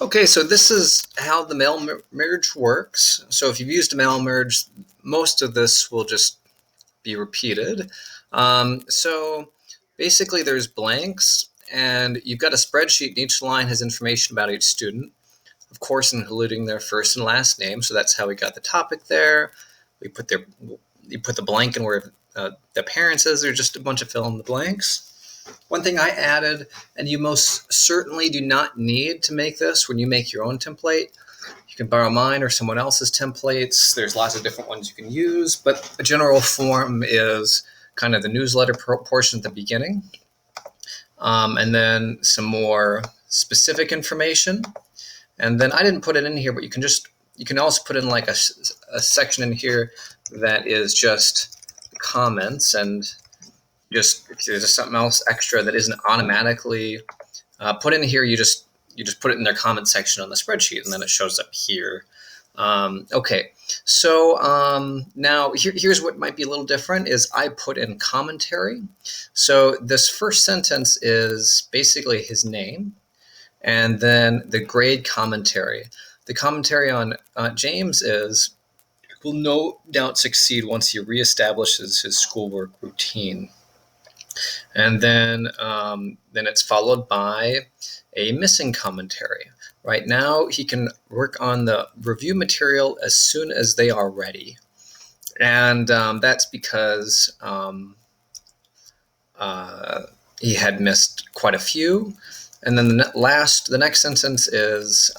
Okay, so this is how the MailMerge works. So if you've used a MailMerge, most of this will just be repeated. So basically there's blanks, and you've got a spreadsheet, and each line has information about each student, of course including their first and last name. So that's how we got the topic there. You put the blank in where the parents is. They're just a bunch of fill in the blanks. One thing I added, and you most certainly do not need to make this when you make your own template. You can borrow mine or someone else's templates. There's lots of different ones you can use, but a general form is kind of the newsletter portion at the beginning, and then some more specific information. And then I didn't put it in here, but you can also put in like a section in here that is just comments, and just if there's something else extra that isn't automatically put in here, you just put it in their comment section on the spreadsheet, and then it shows up here. Okay, so now here's what might be a little different is I put in commentary. So this first sentence is basically his name, and then the grade commentary. The commentary on James is, will no doubt succeed once he reestablishes his schoolwork routine. And then it's followed by a missing commentary. Right now, he can work on the review material as soon as they are ready. And that's because he had missed quite a few. And then the next sentence is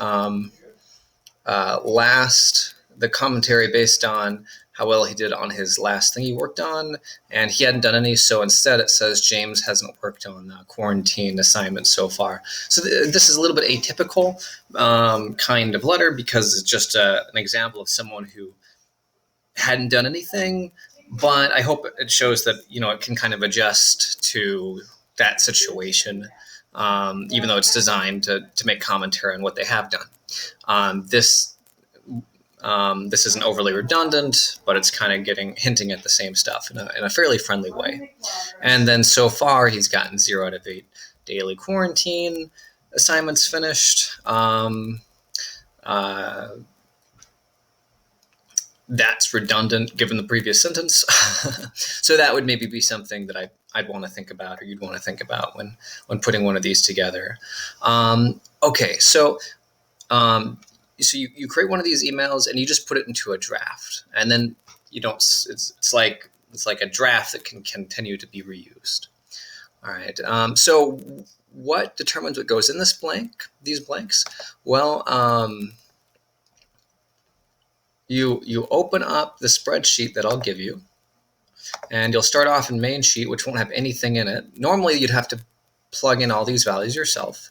the commentary based on how well he did on his last thing he worked on, and he hadn't done any, so instead it says James hasn't worked on quarantine assignments so far. So this is a little bit atypical kind of letter, because it's just an example of someone who hadn't done anything, but I hope it shows that it can kind of adjust to that situation, even though it's designed to make commentary on what they have done. This isn't overly redundant, but it's kind of hinting at the same stuff in a fairly friendly way. And then so far, he's gotten 0 out of 8 daily quarantine assignments finished. That's redundant given the previous sentence. So that would maybe be something that I'd want to think about, or you'd want to think about when putting one of these together. Okay, so you create one of these emails and you just put it into a draft, and then you don't. It's like a draft that can continue to be reused. All right. So what determines what goes in these blanks? Well, you open up the spreadsheet that I'll give you, and you'll start off in main sheet, which won't have anything in it. Normally, you'd have to plug in all these values yourself.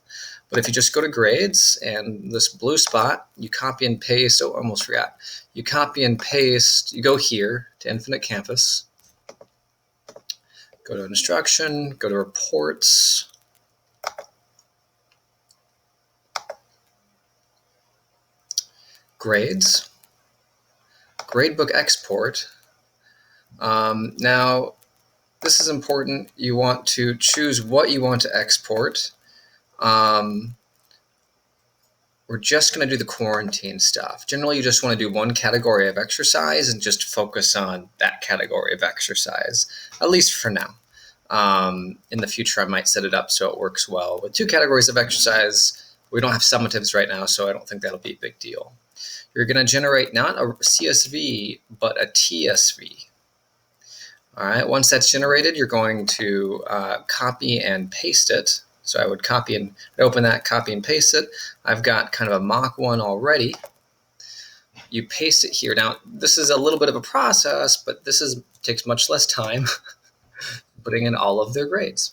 But if you just go to grades and this blue spot, you copy and paste. Oh, almost forgot. You copy and paste. You go here to Infinite Campus. Go to instruction. Go to reports. Grades. Gradebook export. Now, this is important. You want to choose what you want to export. We're just going to do the quarantine stuff. Generally, you just want to do one category of exercise and just focus on that category of exercise, at least for now. In the future, I might set it up so it works well with 2 categories of exercise. We don't have summatives right now, so I don't think that'll be a big deal. You're going to generate not a CSV, but a TSV. All right, once that's generated, you're going to copy and paste it. So I would open that, copy and paste it. I've got kind of a mock one already. You paste it here. Now, this is a little bit of a process, but takes much less time putting in all of their grades.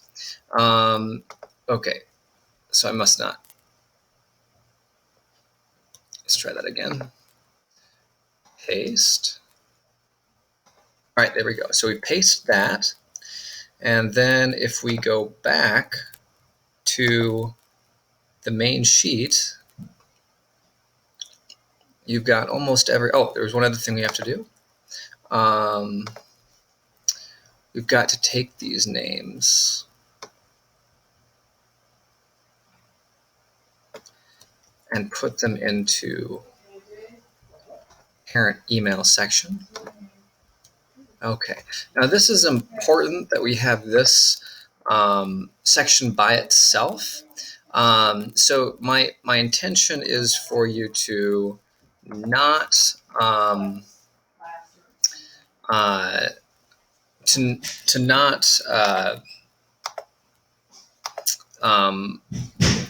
Okay, so I must not. Let's try that again. Paste. All right, there we go. So we paste that. And then if we go back to the main sheet, you've got almost there's one other thing we have to do. We've got to take these names and put them into parent email section. Okay, now this is important that we have this section by itself. So my intention is for you to not to not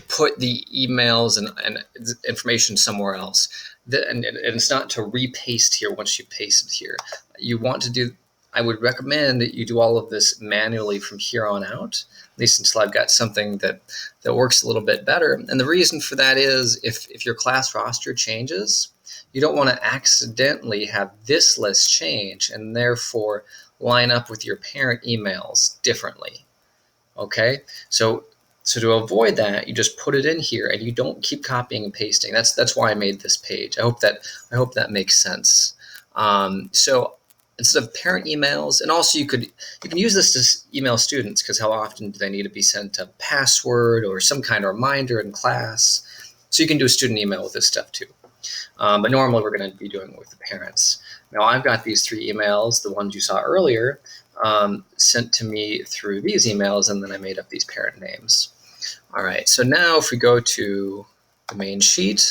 put the emails and information somewhere else. And it's not to repaste here once you paste it here. You want to do, I would recommend that you do all of this manually from here on out, at least until I've got something that works a little bit better. And the reason for that is if your class roster changes, you don't want to accidentally have this list change and therefore line up with your parent emails differently. Okay, so to avoid that, you just put it in here and you don't keep copying and pasting. That's why I made this page. I hope that makes sense. So instead of parent emails, and also you can use this to email students, because how often do they need to be sent a password or some kind of reminder in class? So you can do a student email with this stuff too. But normally we're going to be doing it with the parents. Now I've got these 3 emails, the ones you saw earlier, sent to me through these emails, and then I made up these parent names. All right, so now if we go to the main sheet,